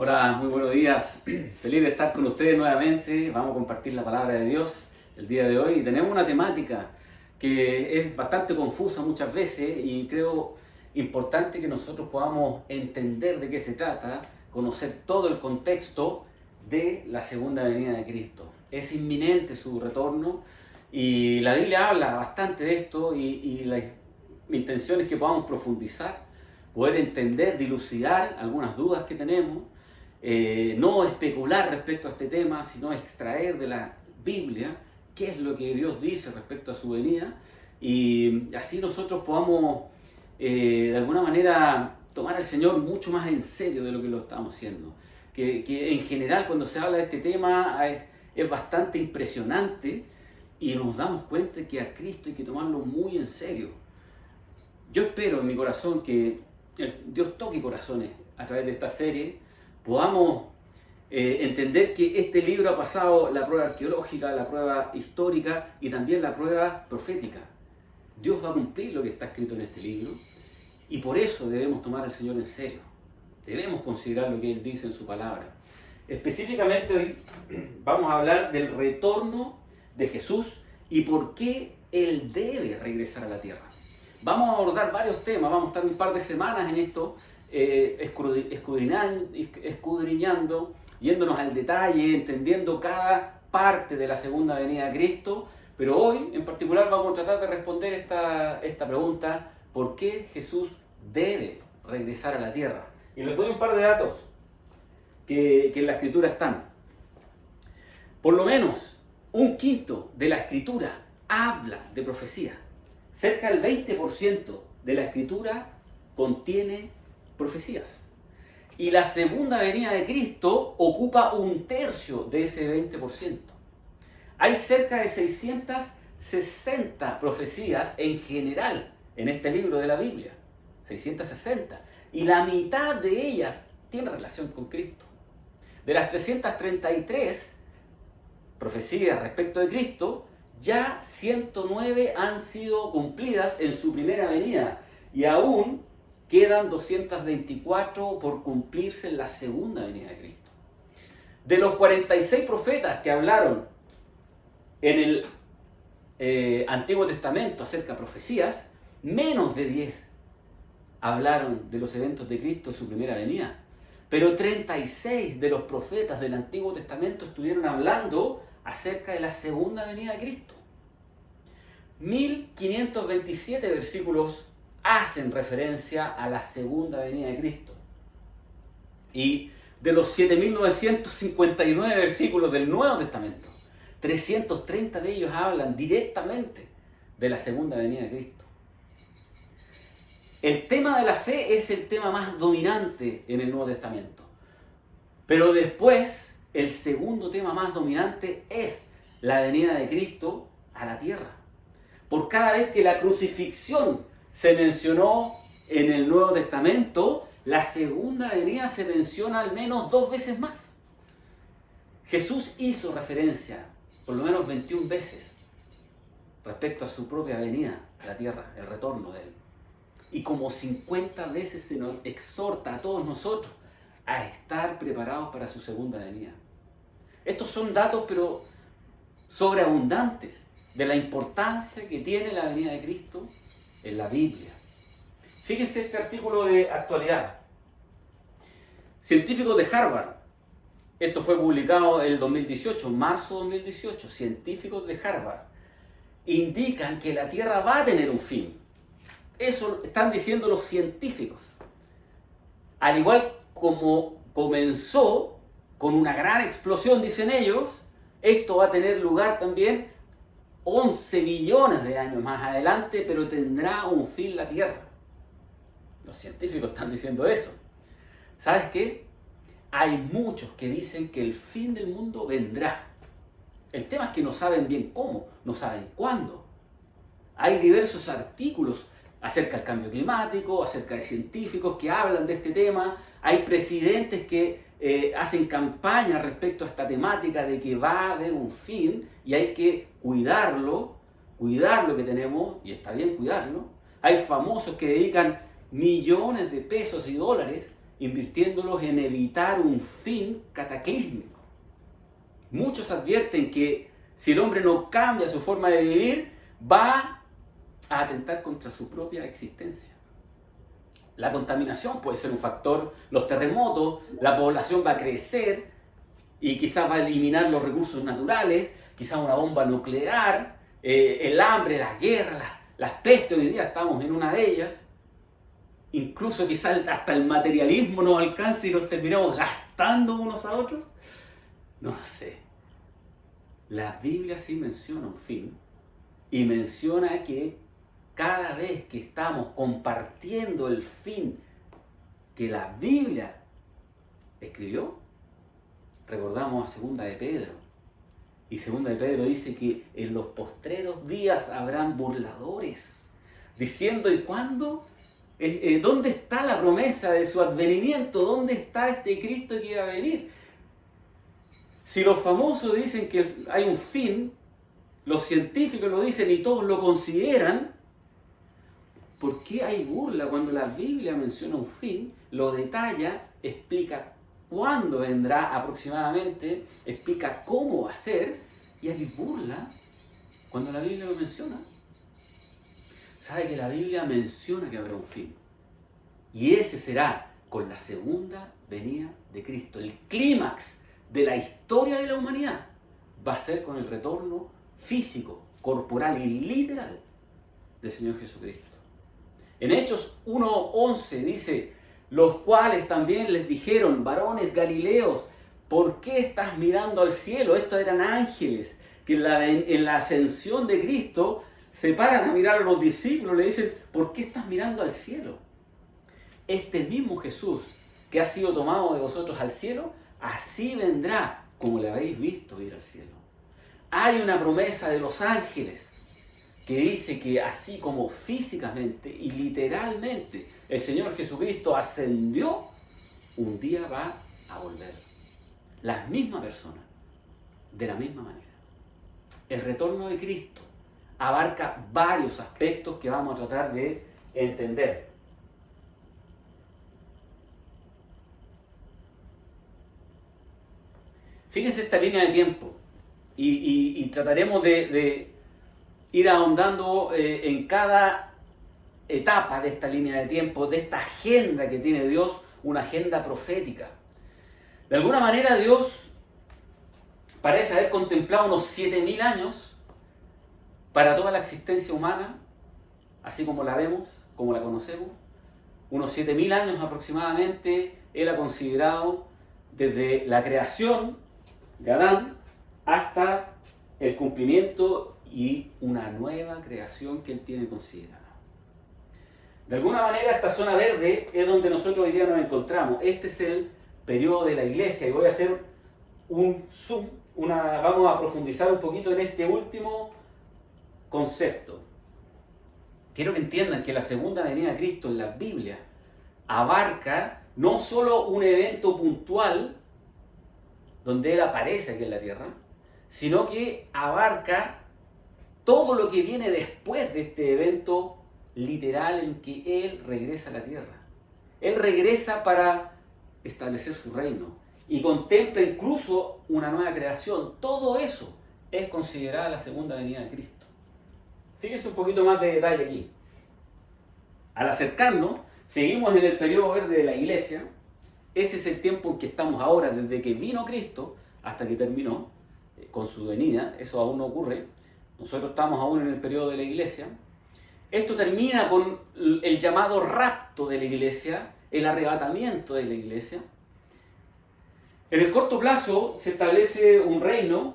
Hola, muy buenos días. Feliz de estar con ustedes nuevamente. Vamos a compartir la palabra de Dios el día de hoy. Y tenemos una temática que es bastante confusa muchas veces y creo importante que nosotros podamos entender de qué se trata, conocer todo el contexto de la segunda venida de Cristo. Es inminente su retorno y la Biblia habla bastante de esto y mi intención es que podamos profundizar, poder entender, dilucidar algunas dudas que tenemos. No especular respecto a este tema, sino extraer de la Biblia qué es lo que Dios dice respecto a su venida y así nosotros podamos de alguna manera tomar al Señor mucho más en serio de lo que lo estamos haciendo. Que en general cuando se habla de este tema es bastante impresionante y nos damos cuenta que a Cristo hay que tomarlo muy en serio. Yo espero en mi corazón que Dios toque corazones a través de esta serie, podamos entender que este libro ha pasado la prueba arqueológica, la prueba histórica y también la prueba profética. Dios va a cumplir lo que está escrito en este libro y por eso debemos tomar al Señor en serio. Debemos considerar lo que Él dice en su palabra. Específicamente hoy vamos a hablar del retorno de Jesús y por qué Él debe regresar a la tierra. Vamos a abordar varios temas, vamos a estar un par de semanas en esto, escudriñando, yéndonos al detalle, entendiendo cada parte de la segunda venida de Cristo, pero hoy en particular vamos a tratar de responder esta pregunta: ¿por qué Jesús debe regresar a la tierra? Y les doy un par de datos que en la Escritura están. Por lo menos un quinto de la Escritura habla de profecía. Cerca del 20% de la Escritura contiene profecías. Y la segunda venida de Cristo ocupa un tercio de ese 20%. Hay cerca de 660 profecías en general en este libro de la Biblia. 660. Y la mitad de ellas tiene relación con Cristo. De las 333 profecías respecto de Cristo, ya 109 han sido cumplidas en su primera venida y aún quedan 224 por cumplirse en la segunda venida de Cristo. De los 46 profetas que hablaron en el Antiguo Testamento acerca de profecías, menos de 10 hablaron de los eventos de Cristo en su primera venida. Pero 36 de los profetas del Antiguo Testamento estuvieron hablando acerca de la segunda venida de Cristo. 1527 versículos hacen referencia a la segunda venida de Cristo. Y de los 7959 versículos del Nuevo Testamento, 330 de ellos hablan directamente de la segunda venida de Cristo. El tema de la fe es el tema más dominante en el Nuevo Testamento. Pero después, el segundo tema más dominante es la venida de Cristo a la tierra. Por cada vez que la crucifixión se mencionó en el Nuevo Testamento, la segunda venida se menciona al menos 2 veces más. Jesús hizo referencia por lo menos 21 veces respecto a su propia venida a la tierra, el retorno de Él. Y como 50 veces se nos exhorta a todos nosotros a estar preparados para su segunda venida. Estos son datos pero sobreabundantes de la importancia que tiene la venida de Cristo en la Biblia. Fíjense este artículo de actualidad. Científicos de Harvard, esto fue publicado en el 2018, marzo de 2018, científicos de Harvard indican que la Tierra va a tener un fin. Eso están diciendo los científicos. Al igual como comenzó con una gran explosión, dicen ellos, esto va a tener lugar también 11 billones de años más adelante, pero tendrá un fin la Tierra. Los científicos están diciendo eso. ¿Sabes qué? Hay muchos que dicen que el fin del mundo vendrá. El tema es que no saben bien cómo, no saben cuándo. Hay diversos artículos acerca del cambio climático, acerca de científicos que hablan de este tema. Hay presidentes que hacen campaña respecto a esta temática de que va a haber un fin y hay que cuidarlo que tenemos, y está bien cuidarlo. Hay famosos que dedican millones de pesos y dólares invirtiéndolos en evitar un fin cataclísmico. Muchos advierten que si el hombre no cambia su forma de vivir, va a atentar contra su propia existencia. La contaminación puede ser un factor, los terremotos, la población va a crecer y quizás va a eliminar los recursos naturales, quizás una bomba nuclear, el hambre, las guerras, las pestes, hoy día estamos en una de ellas. Incluso quizás hasta el materialismo nos alcance y nos terminamos gastando unos a otros. No lo sé. La Biblia sí menciona un fin y menciona que cada vez que estamos compartiendo el fin que la Biblia escribió, recordamos a Segunda de Pedro. Y Segunda de Pedro dice que en los postreros días habrán burladores, diciendo: ¿y cuándo? ¿Dónde está la promesa de su advenimiento? ¿Dónde está este Cristo que iba a venir? Si los famosos dicen que hay un fin, los científicos lo dicen y todos lo consideran, ¿por qué hay burla cuando la Biblia menciona un fin, lo detalla, explica cuándo vendrá aproximadamente, explica cómo va a ser, y hay burla cuando la Biblia lo menciona? Sabe que la Biblia menciona que habrá un fin. Y ese será con la segunda venida de Cristo. El clímax de la historia de la humanidad va a ser con el retorno físico, corporal y literal del Señor Jesucristo. En Hechos 1:11 dice: los cuales también les dijeron: varones galileos, ¿por qué estás mirando al cielo? Estos eran ángeles que en la ascensión de Cristo se paran a mirar a los discípulos, le dicen: ¿por qué estás mirando al cielo? Este mismo Jesús que ha sido tomado de vosotros al cielo, así vendrá como le habéis visto ir al cielo. Hay una promesa de los ángeles que dice que así como físicamente y literalmente el Señor Jesucristo ascendió, un día va a volver. La misma persona, de la misma manera. El retorno de Cristo abarca varios aspectos que vamos a tratar de entender. Fíjense esta línea de tiempo y trataremos de ir ahondando en cada etapa de esta línea de tiempo, de esta agenda que tiene Dios, una agenda profética. De alguna manera Dios parece haber contemplado unos 7.000 años para toda la existencia humana, así como la vemos, como la conocemos. Unos 7.000 años aproximadamente Él ha considerado desde la creación de Adán hasta el cumplimiento y una nueva creación que Él tiene considerada. De alguna manera esta zona verde es donde nosotros hoy día nos encontramos. Este es el periodo de la iglesia y voy a hacer un zoom, vamos a profundizar un poquito en este último concepto. Quiero que entiendan que la segunda venida de Cristo en la Biblia abarca no solo un evento puntual donde Él aparece aquí en la tierra, sino que abarca todo lo que viene después de este evento literal en que Él regresa a la tierra. Él regresa para establecer su reino y contempla incluso una nueva creación. Todo eso es considerada la segunda venida de Cristo. Fíjense un poquito más de detalle aquí. Al acercarnos, seguimos en el periodo verde de la iglesia. Ese es el tiempo en que estamos ahora, desde que vino Cristo hasta que terminó con su venida. Eso aún no ocurre. Nosotros estamos aún en el periodo de la iglesia. Esto termina con el llamado rapto de la iglesia, el arrebatamiento de la iglesia. En el corto plazo se establece un reino,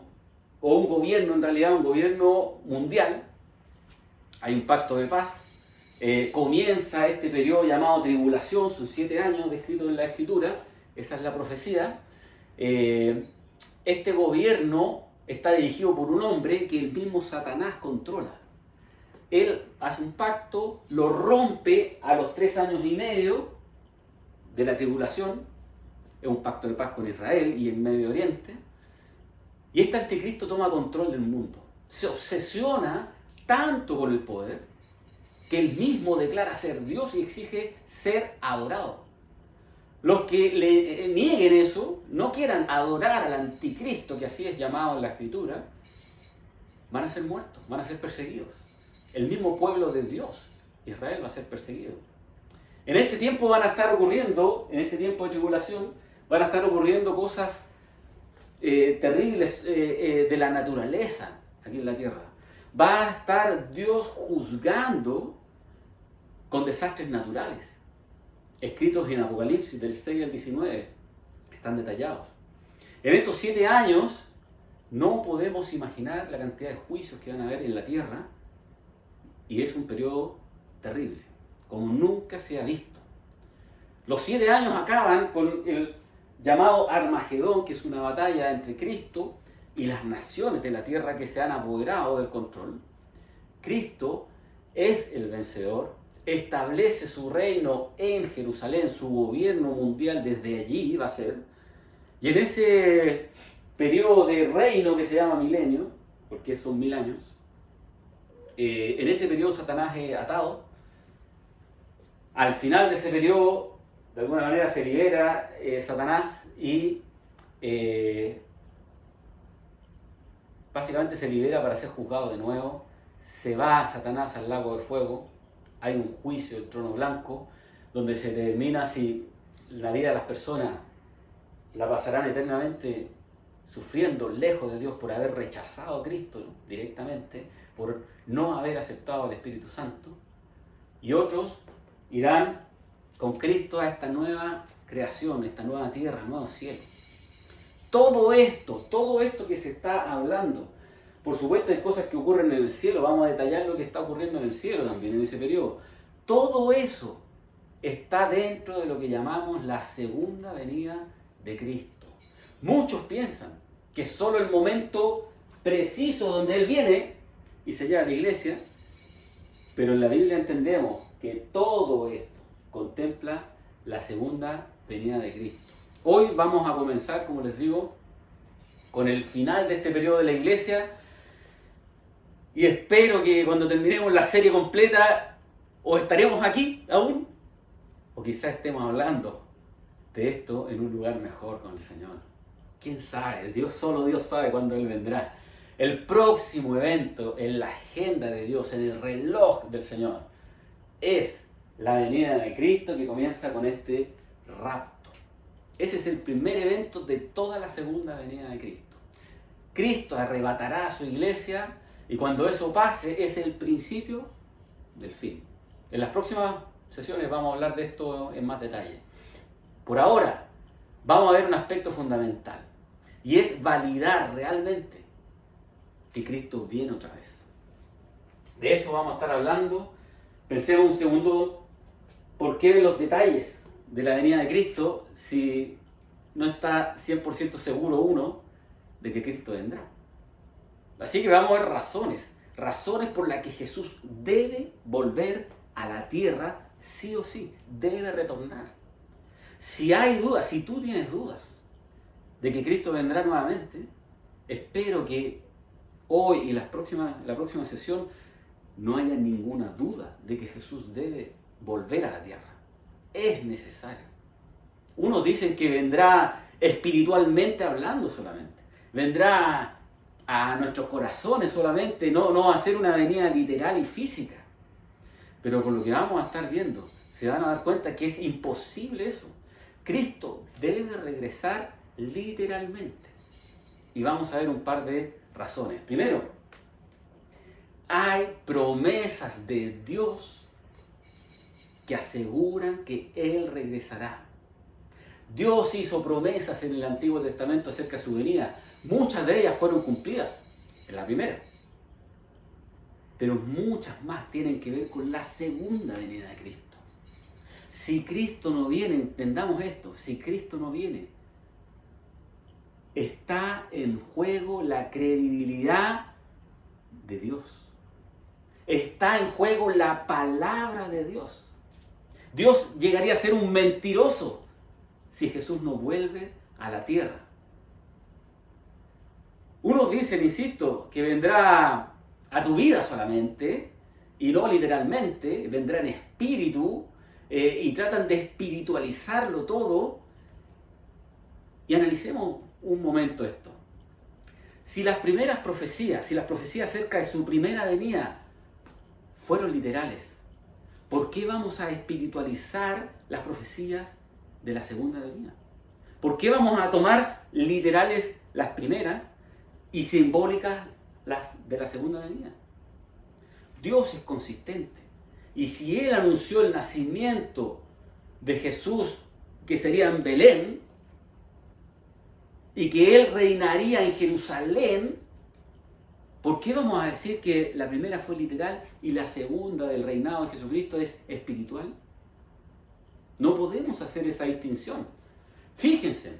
o un gobierno, en realidad un gobierno mundial. Hay un pacto de paz. Comienza este periodo llamado tribulación, son 7 años descritos en la Escritura, esa es la profecía. Este gobierno está dirigido por un hombre que el mismo Satanás controla. Él hace un pacto, lo rompe a los 3 años y medio de la tribulación, es un pacto de paz con Israel y el Medio Oriente, y este anticristo toma control del mundo, se obsesiona tanto con el poder que él mismo declara ser Dios y exige ser adorado. Los que le nieguen eso, no quieran adorar al anticristo, que así es llamado en la Escritura, van a ser muertos, van a ser perseguidos. El mismo pueblo de Dios, Israel, va a ser perseguido. En este tiempo van a estar ocurriendo, en este tiempo de tribulación, van a estar ocurriendo cosas terribles de la naturaleza aquí en la tierra. Va a estar Dios juzgando con desastres naturales, escritos en Apocalipsis del 6 al 19, están detallados. En estos 7 años no podemos imaginar la cantidad de juicios que van a haber en la tierra, y es un periodo terrible, como nunca se ha visto. Los 7 años acaban con el llamado Armagedón, que es una batalla entre Cristo y las naciones de la tierra que se han apoderado del control. Cristo es el vencedor, establece su reino en Jerusalén, su gobierno mundial desde allí va a ser, y en ese periodo de reino que se llama milenio, porque son 1000 años, en ese periodo Satanás es atado. Al final de ese periodo, de alguna manera se libera Satanás y básicamente se libera para ser juzgado de nuevo. Se va Satanás al lago de fuego, hay un juicio del trono blanco, donde se determina si la vida de las personas la pasarán eternamente sufriendo lejos de Dios por haber rechazado a Cristo, ¿no?, directamente, por no haber aceptado al Espíritu Santo, y otros irán con Cristo a esta nueva creación, esta nueva tierra, nuevo cielo. Todo esto que se está hablando, por supuesto hay cosas que ocurren en el cielo, vamos a detallar lo que está ocurriendo en el cielo también en ese periodo. Todo eso está dentro de lo que llamamos la segunda venida de Cristo. Muchos piensan que solo el momento preciso donde Él viene y se lleva a la iglesia, pero en la Biblia entendemos que todo esto contempla la segunda venida de Cristo. Hoy vamos a comenzar, como les digo, con el final de este periodo de la iglesia, y espero que cuando terminemos la serie completa o estaremos aquí aún, o quizás estemos hablando de esto en un lugar mejor con el Señor. ¿Quién sabe? Solo Dios sabe cuándo Él vendrá. El próximo evento en la agenda de Dios, en el reloj del Señor, es la venida de Cristo, que comienza con este rapto. Ese es el primer evento de toda la segunda venida de Cristo. Cristo arrebatará a su iglesia, y cuando eso pase es el principio del fin. En las próximas sesiones vamos a hablar de esto en más detalle. Por ahora vamos a ver un aspecto fundamental, y es validar realmente que Cristo viene otra vez. De eso vamos a estar hablando. Pensemos un segundo, ¿por qué los detalles de la venida de Cristo si no está 100% seguro uno de que Cristo vendrá? Así que vamos a ver razones por las que Jesús debe volver a la tierra sí o sí, debe retornar. Si hay dudas, si tú tienes dudas de que Cristo vendrá nuevamente, espero que hoy y la próxima sesión no haya ninguna duda de que Jesús debe volver a la tierra. Es necesario. Unos dicen que vendrá espiritualmente hablando solamente, vendrá a nuestros corazones solamente, no va a ser una venida literal y física. Pero con lo que vamos a estar viendo, se van a dar cuenta que es imposible eso. Cristo debe regresar literalmente. Y vamos a ver un par de razones. Primero, hay promesas de Dios que aseguran que Él regresará. Dios hizo promesas en el Antiguo Testamento acerca de su venida. Muchas de ellas fueron cumplidas en la primera, pero muchas más tienen que ver con la segunda venida de Cristo. Si Cristo no viene, entendamos esto, si Cristo no viene, está en juego la credibilidad de Dios. Está en juego la palabra de Dios. Dios llegaría a ser un mentiroso si Jesús no vuelve a la tierra. Unos dicen, insisto, que vendrá a tu vida solamente, y no literalmente, vendrá en espíritu, y tratan de espiritualizarlo todo, Y analicemos un momento esto. Si las primeras profecías, si las profecías acerca de su primera venida fueron literales, ¿por qué vamos a espiritualizar las profecías de la segunda venida? ¿Por qué vamos a tomar literales las primeras y simbólicas las de la segunda venida? Dios es consistente. Y si Él anunció el nacimiento de Jesús, que sería en Belén, y que Él reinaría en Jerusalén, ¿por qué vamos a decir que la primera fue literal y la segunda del reinado de Jesucristo es espiritual? No podemos hacer esa distinción. Fíjense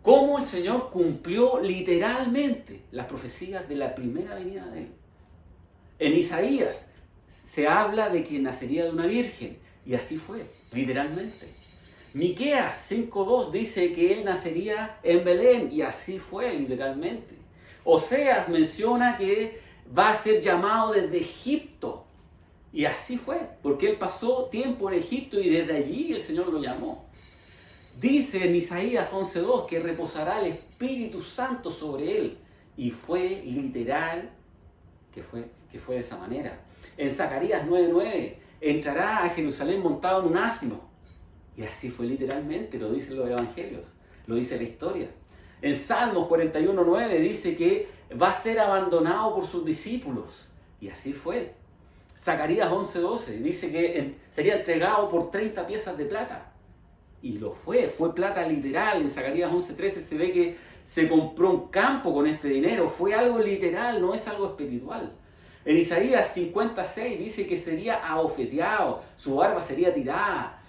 cómo el Señor cumplió literalmente las profecías de la primera venida de Él. En Isaías se habla de que nacería de una virgen, y así fue, literalmente. Miqueas 5:2 dice que Él nacería en Belén, y así fue, literalmente. Oseas menciona que va a ser llamado desde Egipto, y así fue, porque Él pasó tiempo en Egipto y desde allí el Señor lo llamó. Dice en Isaías 11:2 que reposará el Espíritu Santo sobre Él, y fue literal que fue de esa manera. En Zacarías 9:9 entrará a Jerusalén montado en un asno, y así fue literalmente, lo dicen los evangelios, lo dice la historia. En Salmos 41:9 dice que va a ser abandonado por sus discípulos, y así fue. Zacarías 11:12 dice que sería entregado por 30 piezas de plata, y lo fue plata literal. En Zacarías 11:13 se ve que se compró un campo con este dinero, fue algo literal, no es algo espiritual. En Isaías 56 dice que sería abofeteado, su barba sería tirada,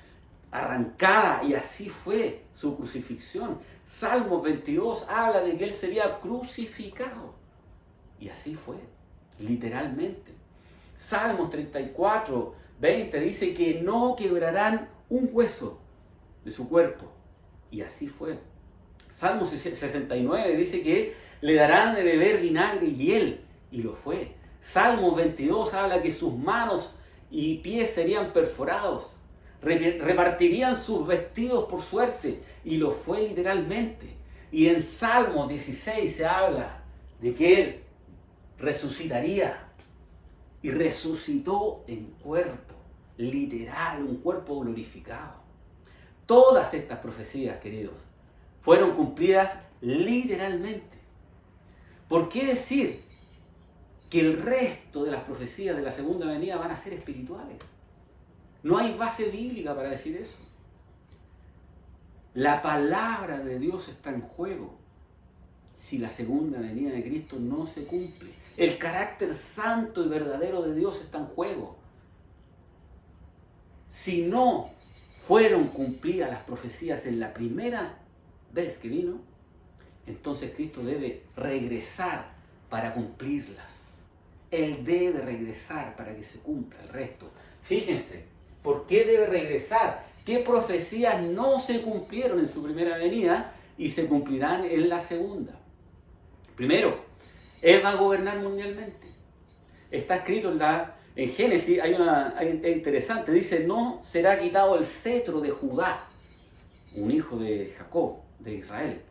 arrancada, y así fue su crucifixión. Salmos 22 habla de que Él sería crucificado, y así fue, literalmente. Salmos 34:20 dice que no quebrarán un hueso de su cuerpo, y así fue. Salmos 69 dice que le darán de beber vinagre y hiel, y lo fue. Salmos 22 habla que sus manos y pies serían perforados, repartirían sus vestidos por suerte, y lo fue literalmente. Y en Salmos 16 se habla de que Él resucitaría, y resucitó en cuerpo, literal, un cuerpo glorificado. Todas estas profecías, queridos, fueron cumplidas literalmente. ¿Por qué decir que el resto de las profecías de la segunda venida van a ser espirituales? No hay base bíblica para decir eso. La palabra de Dios está en juego si la segunda venida de Cristo no se cumple. El carácter santo y verdadero de Dios está en juego. Si no fueron cumplidas las profecías en la primera vez que vino, entonces Cristo debe regresar para cumplirlas. Él debe regresar para que se cumpla el resto. Fíjense, ¿por qué debe regresar? ¿Qué profecías no se cumplieron en su primera venida y se cumplirán en la segunda? Primero, Él va a gobernar mundialmente. Está escrito en Génesis, es interesante, dice: no será quitado el cetro de Judá, un hijo de Jacob, de Israel.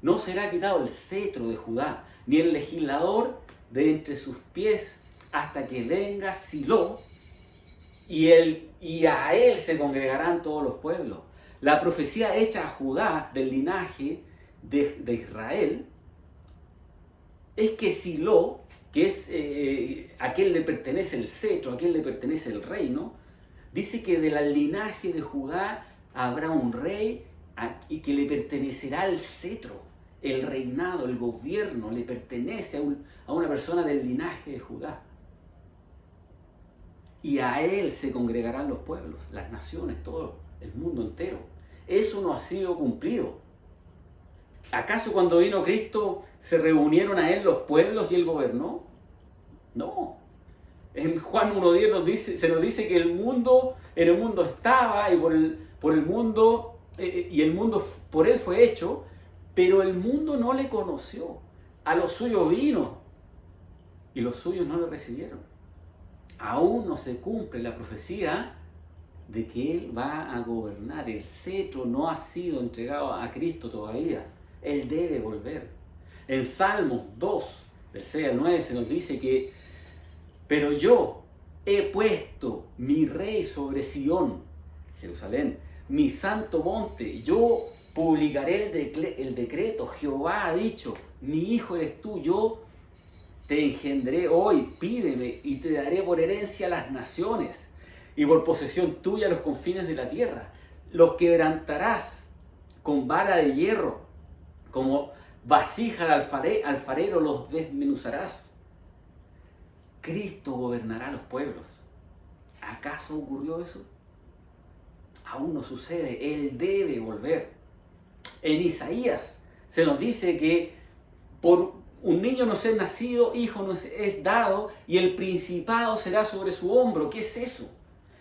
No será quitado el cetro de Judá, ni el legislador de entre sus pies, hasta que venga Silo, y a él se congregarán todos los pueblos. La profecía hecha a Judá del linaje de Israel es que Silo, que es a quien le pertenece el cetro, a quien le pertenece el reino, dice que del linaje de Judá habrá un rey y que le pertenecerá el cetro, el reinado, el gobierno, le pertenece a una persona del linaje de Judá. Y a él se congregarán los pueblos, las naciones, todo el mundo entero. Eso no ha sido cumplido. ¿Acaso cuando vino Cristo se reunieron a Él los pueblos y Él gobernó? No. En Juan 1:10 se nos dice que en el mundo estaba, y por el mundo, y el mundo por Él fue hecho, pero el mundo no le conoció. A los suyos vino, y los suyos no lo recibieron. Aún no se cumple la profecía de que Él va a gobernar. El cetro no ha sido entregado a Cristo todavía. Él debe volver. En Salmos 2, del 6 al 9, se nos dice que, pero yo he puesto mi rey sobre Sión, Jerusalén, mi santo monte. Yo publicaré el decreto. Jehová ha dicho, mi hijo eres tú, yo te engendré hoy, pídeme y te daré por herencia a las naciones y por posesión tuya los confines de la tierra. Los quebrantarás con vara de hierro, como vasija de alfarero los desmenuzarás. Cristo gobernará los pueblos. ¿Acaso ocurrió eso? Aún no sucede. Él debe volver. En Isaías se nos dice que por un niño nos es nacido, hijo nos es dado, y el principado será sobre su hombro. ¿Qué es eso?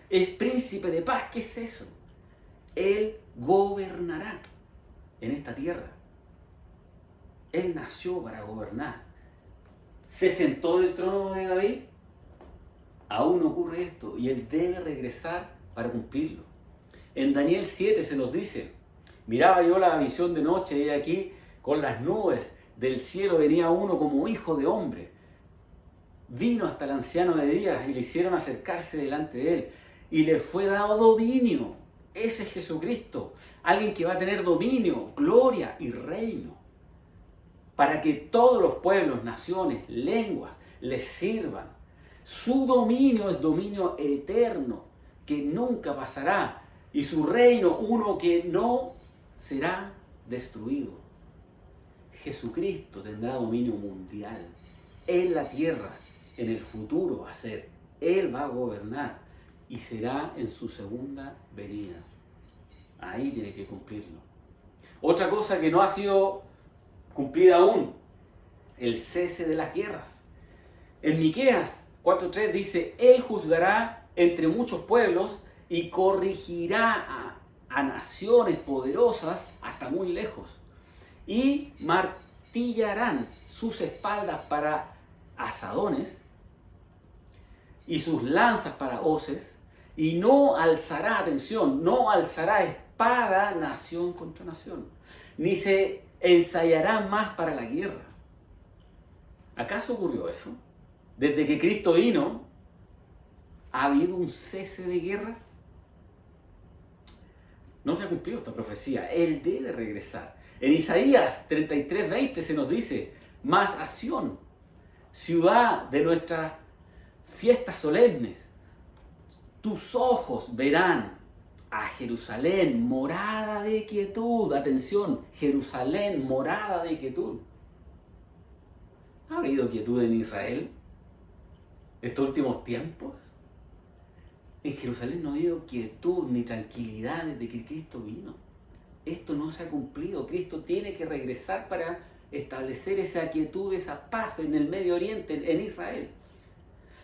Es príncipe de paz. ¿Qué es eso? Él gobernará en esta tierra. Él nació para gobernar. ¿Se sentó en el trono de David? Aún no ocurre esto, y él debe regresar para cumplirlo. En Daniel 7 se nos dice, miraba yo la visión de noche, y aquí con las nubes del cielo venía uno como hijo de hombre. Vino hasta el anciano de días y le hicieron acercarse delante de él. Y le fue dado dominio. Ese es Jesucristo. Alguien que va a tener dominio, gloria y reino. Para que todos los pueblos, naciones, lenguas le sirvan. Su dominio es dominio eterno, que nunca pasará. Y su reino, uno que no será destruido. Jesucristo tendrá dominio mundial en la tierra, en el futuro va a ser. Él va a gobernar y será en su segunda venida. Ahí tiene que cumplirlo. Otra cosa que no ha sido cumplida aún, el cese de las guerras. En Miqueas 4:3 dice, Él juzgará entre muchos pueblos y corregirá a naciones poderosas hasta muy lejos. Y martillarán sus espaldas para asadones y sus lanzas para hoces, y no alzará, atención, no alzará espada nación contra nación, ni se ensayará más para la guerra. ¿Acaso ocurrió eso? Desde que Cristo vino, ¿ha habido un cese de guerras? No se ha cumplido esta profecía. Él debe regresar. En Isaías 33:20 se nos dice, mas a Sión, ciudad de nuestras fiestas solemnes, tus ojos verán a Jerusalén, morada de quietud. Atención, Jerusalén, morada de quietud. ¿Ha habido quietud en Israel estos últimos tiempos? En Jerusalén no ha habido quietud ni tranquilidad desde que Cristo vino. Esto no se ha cumplido. Cristo tiene que regresar para establecer esa quietud, esa paz en el Medio Oriente, en Israel.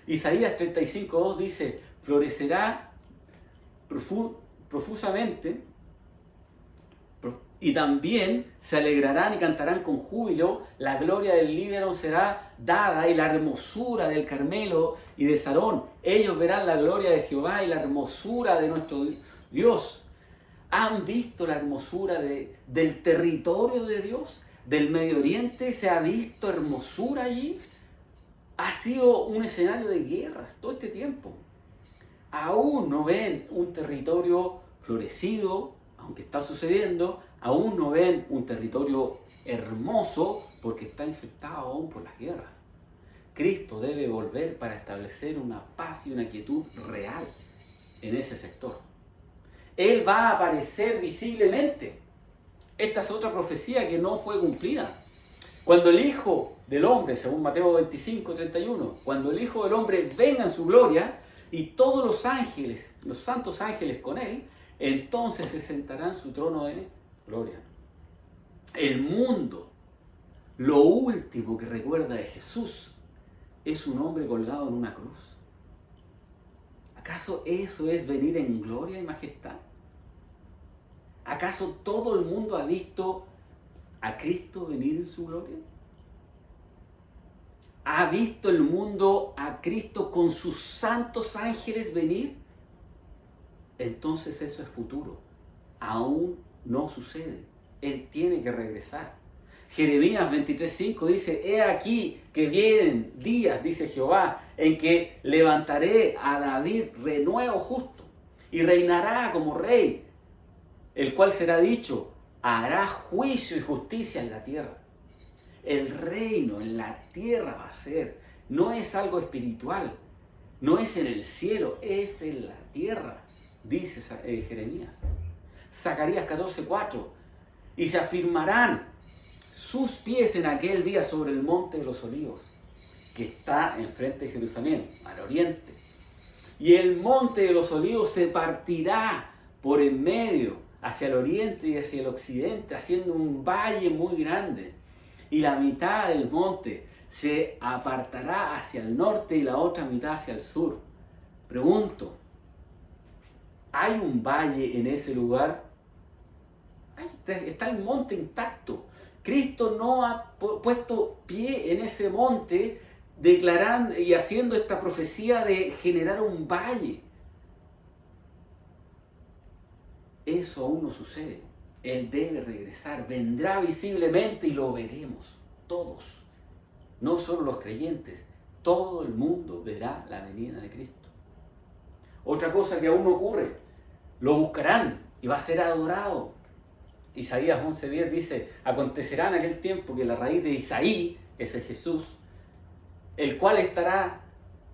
Isaías 35:2 dice, florecerá profusamente y también se alegrarán y cantarán con júbilo, la gloria del Líbano será dada y la hermosura del Carmelo y de Sarón. Ellos verán la gloria de Jehová y la hermosura de nuestro Dios. ¿Han visto la hermosura del territorio de Dios? ¿Del Medio Oriente? ¿Se ha visto hermosura allí? Ha sido un escenario de guerras todo este tiempo. Aún no ven un territorio florecido, aunque está sucediendo. Aún no ven un territorio hermoso porque está infectado aún por las guerras. Cristo debe volver para establecer una paz y una quietud real en ese sector. Él va a aparecer visiblemente. Esta es otra profecía que no fue cumplida. Cuando el Hijo del Hombre, según Mateo 25:31, cuando el Hijo del Hombre venga en su gloria y todos los ángeles, los santos ángeles con él, entonces se sentará en su trono de gloria. El mundo, lo último que recuerda de Jesús, es un hombre colgado en una cruz. ¿Acaso eso es venir en gloria y majestad? ¿Acaso todo el mundo ha visto a Cristo venir en su gloria? ¿Ha visto el mundo a Cristo con sus santos ángeles venir? entonces eso es futuro. Aún no sucede. Él tiene que regresar. Jeremías 23:5 dice, he aquí que vienen días, dice Jehová, en que levantaré a David renuevo justo y reinará como rey, el cual será dicho, hará juicio y justicia en la tierra. El reino en la tierra va a ser, no es algo espiritual, no es en el cielo, es en la tierra, dice Jeremías. Zacarías 14:4, y se afirmarán sus pies en aquel día sobre el monte de los olivos, que está enfrente de Jerusalén, al oriente. Y el monte de los olivos se partirá por en medio, hacia el oriente y hacia el occidente, haciendo un valle muy grande. Y la mitad del monte se apartará hacia el norte y la otra mitad hacia el sur. Pregunto, ¿hay un valle en ese lugar? Ahí está el monte intacto. Cristo no ha puesto pie en ese monte declarando y haciendo esta profecía de generar un valle. Eso aún no sucede. Él debe regresar, vendrá visiblemente y lo veremos todos. No solo los creyentes, todo el mundo verá la venida de Cristo. Otra cosa que aún no ocurre, lo buscarán y va a ser adorado. Isaías 11:10 dice, acontecerá en aquel tiempo que la raíz de Isaí, ese es Jesús, el cual estará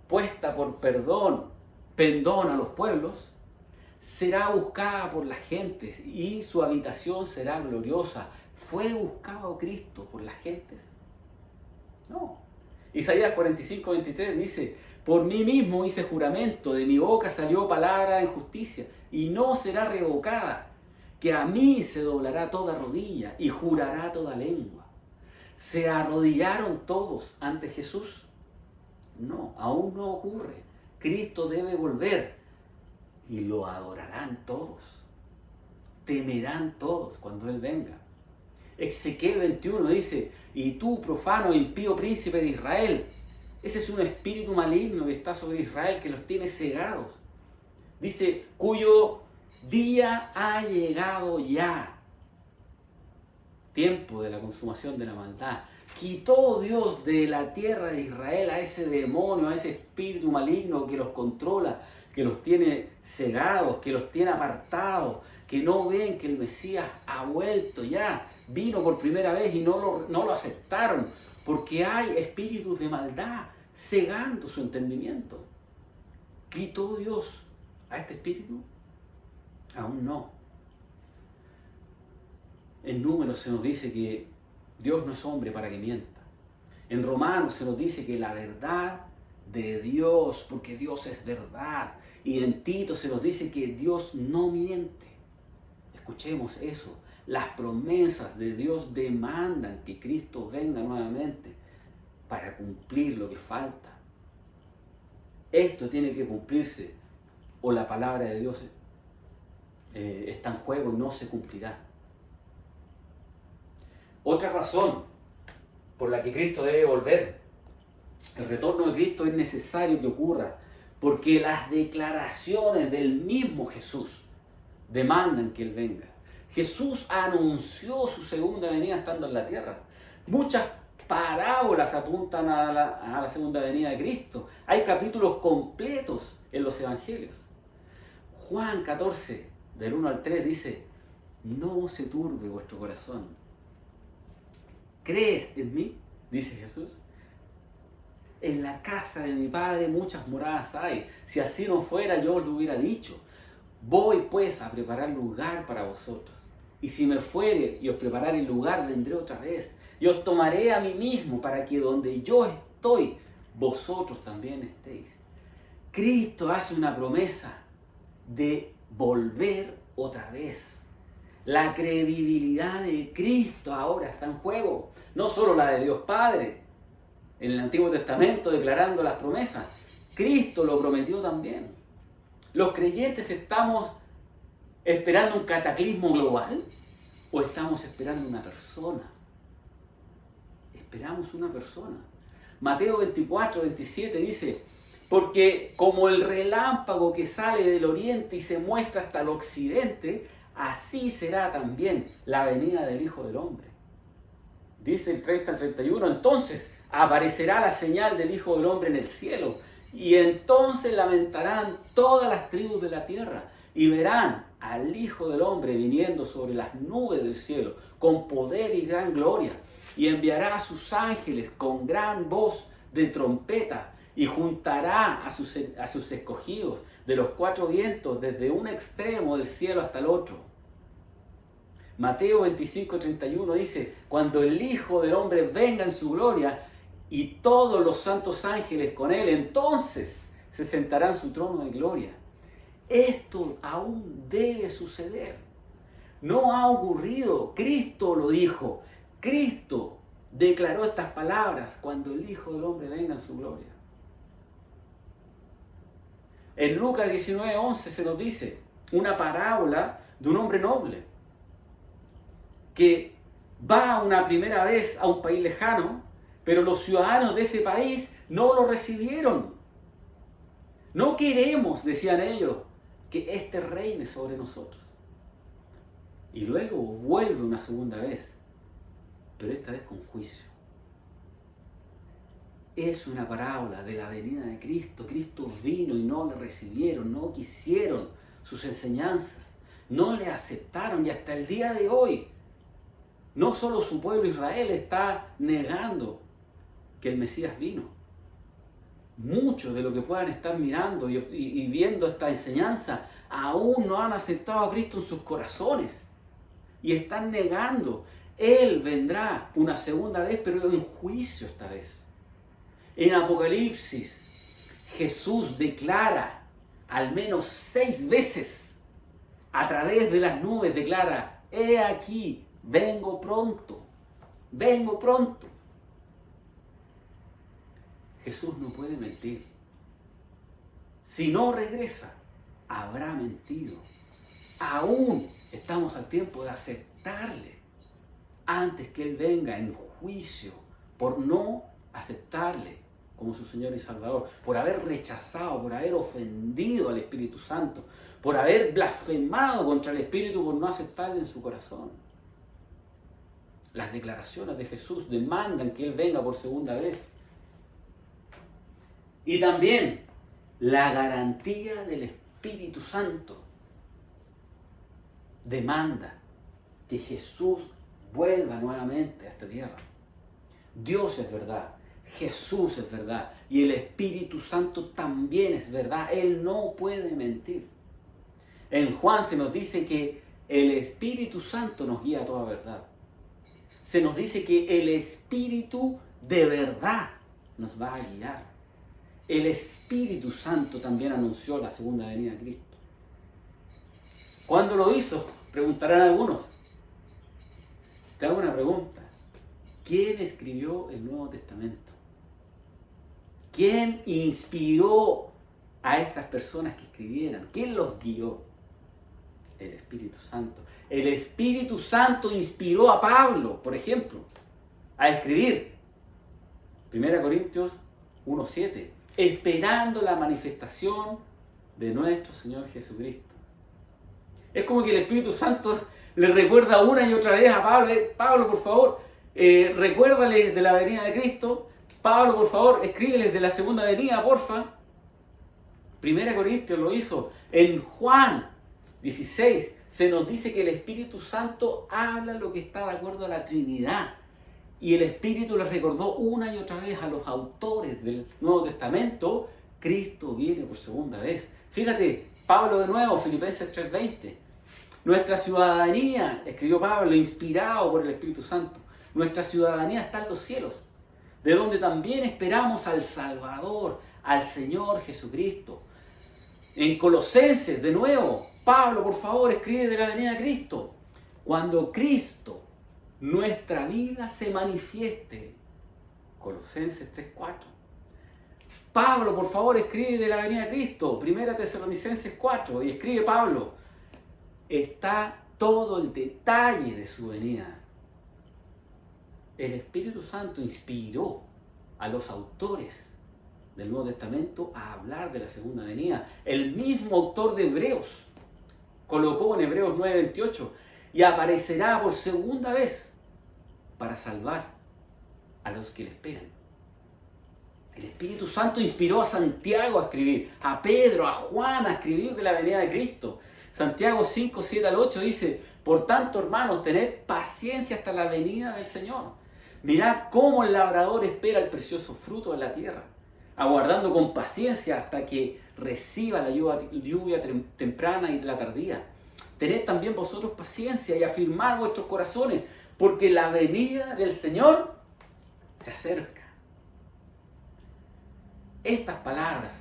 puesta por pendón a los pueblos, será buscada por las gentes y su habitación será gloriosa. ¿Fue buscado Cristo por las gentes? No. Isaías 45:23 dice, por mí mismo hice juramento, de mi boca salió palabra en justicia y no será revocada, que a mí se doblará toda rodilla y jurará toda lengua. ¿Se arrodillaron todos ante Jesús? No, aún no ocurre. Cristo debe volver y lo adorarán todos. Temerán todos cuando Él venga. Ezequiel 21 dice, y tú, profano e impío príncipe de Israel, ese es un espíritu maligno que está sobre Israel, que los tiene cegados. Dice, cuyo día ha llegado ya. Tiempo de la consumación de la maldad. Quitó Dios de la tierra de Israel a ese demonio, a ese espíritu maligno que los controla, que los tiene cegados, que los tiene apartados, que no ven que el Mesías ha vuelto ya, vino por primera vez y no lo aceptaron, porque hay espíritus de maldad cegando su entendimiento. ¿Quitó Dios a este espíritu? Aún no. En Números se nos dice que Dios no es hombre para que mienta. En Romanos se nos dice que la verdad de Dios, porque Dios es verdad. Y en Tito se nos dice que Dios no miente. Escuchemos eso. Las promesas de Dios demandan que Cristo venga nuevamente para cumplir lo que falta. Esto tiene que cumplirse o la palabra de Dios está en juego y no se cumplirá. Otra razón por la que Cristo debe volver, el retorno de Cristo es necesario que ocurra, porque las declaraciones del mismo Jesús demandan que Él venga. Jesús anunció su segunda venida estando en la tierra. Muchas parábolas apuntan a la segunda venida de Cristo. Hay capítulos completos en los evangelios. Juan 14, del 1 al 3 dice, no se turbe vuestro corazón. ¿Crees en mí? Dice Jesús. En la casa de mi Padre muchas moradas hay. Si así no fuera, yo os lo hubiera dicho. Voy pues a preparar lugar para vosotros. Y si me fuere y os prepararé el lugar, vendré otra vez. Y os tomaré a mí mismo para que donde yo estoy, vosotros también estéis. Cristo hace una promesa de volver otra vez. La credibilidad de Cristo ahora está en juego. No solo la de Dios Padre, en el Antiguo Testamento declarando las promesas. Cristo lo prometió también. ¿Los creyentes estamos esperando un cataclismo global o estamos esperando una persona? Esperamos una persona. Mateo 24, 27 dice, Porque como el relámpago que sale del oriente y se muestra hasta el occidente, así será también la venida del Hijo del Hombre. Dice el 30 al 31, entonces aparecerá la señal del Hijo del Hombre en el cielo, y entonces lamentarán todas las tribus de la tierra, y verán al Hijo del Hombre viniendo sobre las nubes del cielo, con poder y gran gloria, y enviará a sus ángeles con gran voz de trompeta, y juntará a sus escogidos de los cuatro vientos, desde un extremo del cielo hasta el otro. Mateo 25:31 dice, cuando el Hijo del Hombre venga en su gloria y todos los santos ángeles con él, entonces se sentará en su trono de gloria. Esto aún debe suceder. No ha ocurrido. Cristo lo dijo. Cristo declaró estas palabras cuando el Hijo del Hombre venga en su gloria. En Lucas 19:11 se nos dice una parábola de un hombre noble que va una primera vez a un país lejano, pero los ciudadanos de ese país no lo recibieron. No queremos, decían ellos, que éste reine sobre nosotros. Y luego vuelve una segunda vez, pero esta vez con juicio. Es una parábola de la venida de Cristo. Cristo vino y no le recibieron, no quisieron sus enseñanzas, no le aceptaron, y hasta el día de hoy no solo su pueblo Israel está negando que el Mesías vino. Muchos de los que puedan estar mirando y viendo esta enseñanza aún no han aceptado a Cristo en sus corazones y están negando. Él vendrá una segunda vez, pero en juicio esta vez. En Apocalipsis, Jesús declara al menos 6 veces a través de las nubes, declara, he aquí, vengo pronto, vengo pronto. Jesús no puede mentir. Si no regresa, habrá mentido. Aún estamos a tiempo de aceptarle antes que Él venga en juicio por no aceptarle como su Señor y Salvador, por haber rechazado, por haber ofendido al Espíritu Santo, por haber blasfemado contra el Espíritu, por no aceptarle en su corazón. Las declaraciones de Jesús demandan que Él venga por segunda vez. Y también la garantía del Espíritu Santo demanda que Jesús vuelva nuevamente a esta tierra. Dios es verdad, Jesús es verdad y el Espíritu Santo también es verdad. Él no puede mentir. En Juan se nos dice que el Espíritu Santo nos guía a toda verdad. Se nos dice que el Espíritu de verdad nos va a guiar. El Espíritu Santo también anunció la segunda venida de Cristo. ¿Cuándo lo hizo? Preguntarán algunos. Te hago una pregunta. ¿Quién escribió el Nuevo Testamento? ¿Quién inspiró a estas personas que escribieran? ¿Quién los guió? El Espíritu Santo. El Espíritu Santo inspiró a Pablo, por ejemplo, a escribir 1 Corintios 1:7, esperando la manifestación de nuestro Señor Jesucristo. Es como que el Espíritu Santo le recuerda una y otra vez a Pablo, Pablo, por favor, recuérdale de la venida de Cristo. Pablo, por favor, escríbeles de la segunda venida, porfa. 1 Corintios lo hizo. En Juan 16 se nos dice que el Espíritu Santo habla lo que está de acuerdo a la Trinidad. Y el Espíritu les recordó una y otra vez a los autores del Nuevo Testamento, Cristo viene por segunda vez. Fíjate, Pablo de nuevo, Filipenses 3:20. Nuestra ciudadanía, escribió Pablo, inspirado por el Espíritu Santo, nuestra ciudadanía está en los cielos, de donde también esperamos al Salvador, al Señor Jesucristo. En Colosenses, de nuevo, Pablo, por favor, escribe de la venida de Cristo. Cuando Cristo, nuestra vida, se manifieste. Colosenses 3:4. Pablo, por favor, escribe de la venida de Cristo. 1 Tesalonicenses 4. Y escribe Pablo. Está todo el detalle de su venida. El Espíritu Santo inspiró a los autores del Nuevo Testamento a hablar de la segunda venida. El mismo autor de Hebreos colocó en Hebreos 9:28, y aparecerá por segunda vez para salvar a los que le esperan. El Espíritu Santo inspiró a Santiago a escribir, a Pedro, a Juan a escribir de la venida de Cristo. Santiago 5:7-8 dice: por tanto, hermanos, tened paciencia hasta la venida del Señor. Mirad cómo el labrador espera el precioso fruto de la tierra, aguardando con paciencia hasta que reciba la lluvia temprana y la tardía. Tened también vosotros paciencia y afirmad vuestros corazones, porque la venida del Señor se acerca. Estas palabras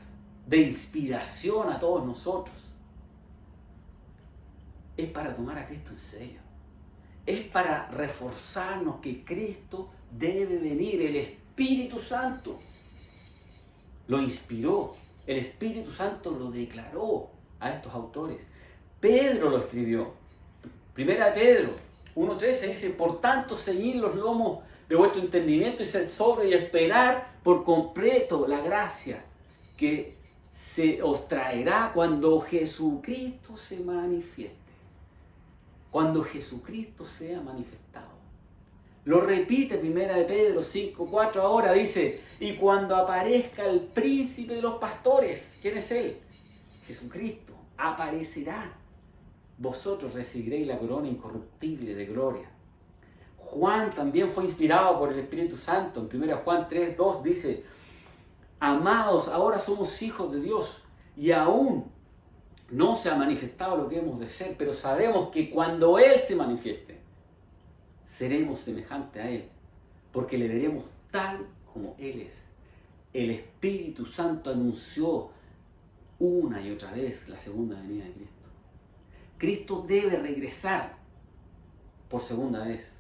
de inspiración a todos nosotros es para tomar a Cristo en serio. Es para reforzarnos que Cristo debe venir. El Espíritu Santo lo inspiró. El Espíritu Santo lo declaró a estos autores. Pedro lo escribió. Primera de Pedro 1:13 dice: por tanto, ceñid los lomos de vuestro entendimiento y sed sobrios y esperar por completo la gracia que se os traerá cuando Jesucristo se manifieste. Cuando Jesucristo sea manifestado. Lo repite Primera de Pedro 5:4 ahora, dice: y cuando aparezca el príncipe de los pastores, ¿quién es él? Jesucristo, aparecerá. Vosotros recibiréis la corona incorruptible de gloria. Juan también fue inspirado por el Espíritu Santo. En 1 Juan 3:2 dice: amados, ahora somos hijos de Dios y aún no se ha manifestado lo que hemos de ser, pero sabemos que cuando Él se manifieste, seremos semejantes a Él, porque le veremos tal como Él es. El Espíritu Santo anunció una y otra vez la segunda venida de Cristo. Cristo debe regresar por segunda vez.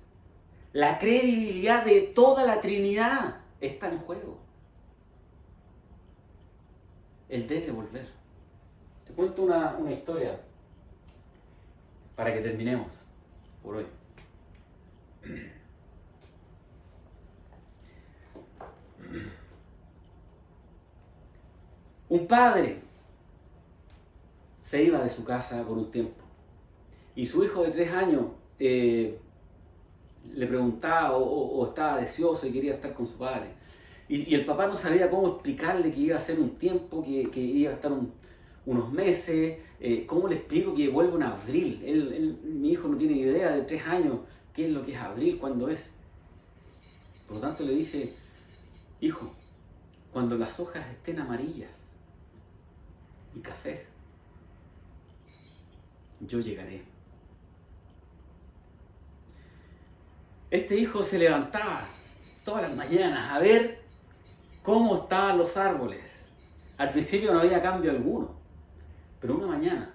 La credibilidad de toda la Trinidad está en juego. Él debe volver. Te cuento una historia para que terminemos por hoy. Un padre se iba de su casa por un tiempo y su hijo de 3 años le preguntaba o estaba deseoso y quería estar con su padre. Y el papá no sabía cómo explicarle que iba a ser un tiempo, que iba a estar unos meses. ¿Cómo le explico que vuelve en abril? Mi hijo no tiene idea de 3 años qué es lo que es abril, cuándo es. Por lo tanto le dice: hijo, cuando las hojas estén amarillas y cafés, yo llegaré. Este hijo se levantaba todas las mañanas a ver cómo estaban los árboles. Al principio no había cambio alguno, pero una mañana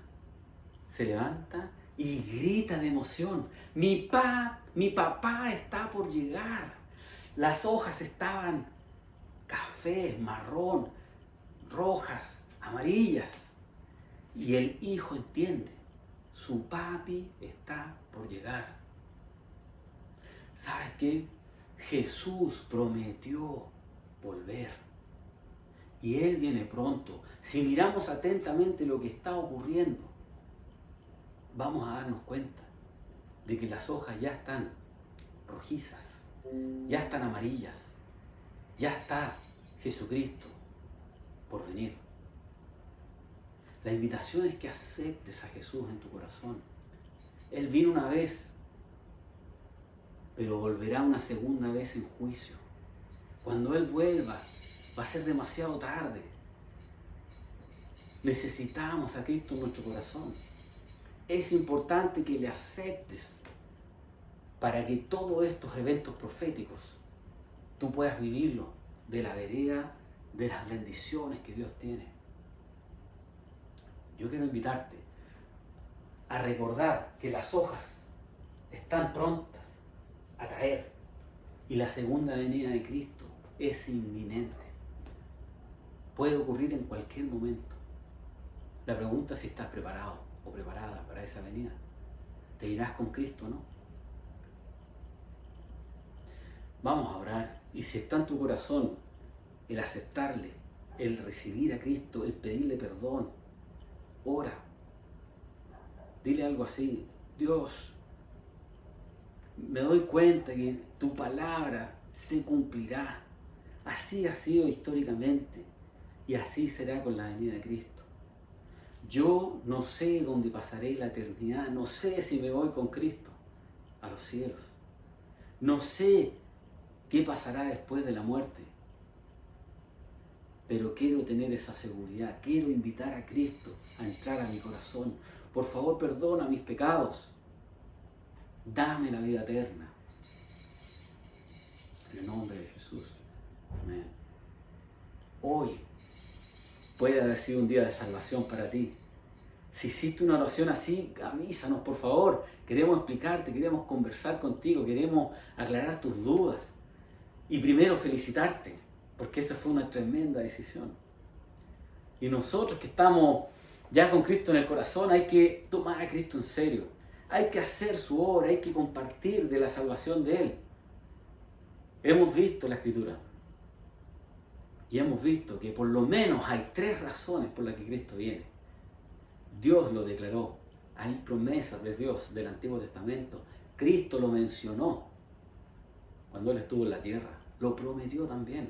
se levanta y grita de emoción: mi papá está por llegar. Las hojas estaban cafés, marrón, rojas, amarillas. Y el hijo entiende: su papi está por llegar. ¿Sabes qué? Jesús prometió volver. Y Él viene pronto. Si miramos atentamente lo que está ocurriendo, vamos a darnos cuenta de que las hojas ya están rojizas, ya están amarillas, ya está Jesucristo por venir. La invitación es que aceptes a Jesús en tu corazón. Él vino una vez, pero volverá una segunda vez en juicio. Cuando Él vuelva, va a ser demasiado tarde. Necesitamos a Cristo en nuestro corazón. Es importante que le aceptes para que todos estos eventos proféticos tú puedas vivirlo de la vereda de las bendiciones que Dios tiene. Yo quiero invitarte a recordar que las hojas están prontas a caer y la segunda venida de Cristo es inminente. Puede ocurrir en cualquier momento. La pregunta es si estás preparado o preparada para esa venida. ¿Te irás con Cristo o no? Vamos a orar. Y si está en tu corazón el aceptarle el recibir a Cristo, el pedirle perdón. Ora. Dile algo así: Dios, me doy cuenta que tu palabra se cumplirá. Así ha sido históricamente y así será con la venida de Cristo. Yo no sé dónde pasaré la eternidad, no sé si me voy con Cristo a los cielos. No sé qué pasará después de la muerte. Pero quiero tener esa seguridad, quiero invitar a Cristo a entrar a mi corazón. Por favor, perdona mis pecados. Dame la vida eterna. En el nombre de Jesús. Amén. Hoy puede haber sido un día de salvación para ti. Si hiciste una oración así, avísanos, por favor. Queremos explicarte, queremos conversar contigo, queremos aclarar tus dudas. Y primero felicitarte, porque esa fue una tremenda decisión. Y nosotros que estamos ya con Cristo en el corazón, hay que tomar a Cristo en serio. Hay que hacer su obra, hay que compartir de la salvación de Él. Hemos visto la Escritura. Y hemos visto que por lo menos hay 3 razones por las que Cristo viene. Dios lo declaró. Hay promesas de Dios del Antiguo Testamento. Cristo lo mencionó cuando Él estuvo en la tierra. Lo prometió también.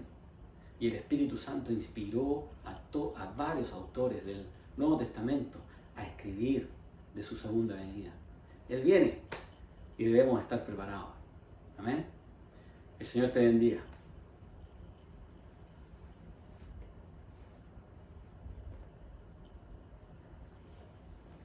Y el Espíritu Santo inspiró a varios autores del Nuevo Testamento a escribir de su segunda venida. Él viene y debemos estar preparados. Amén. El Señor te bendiga.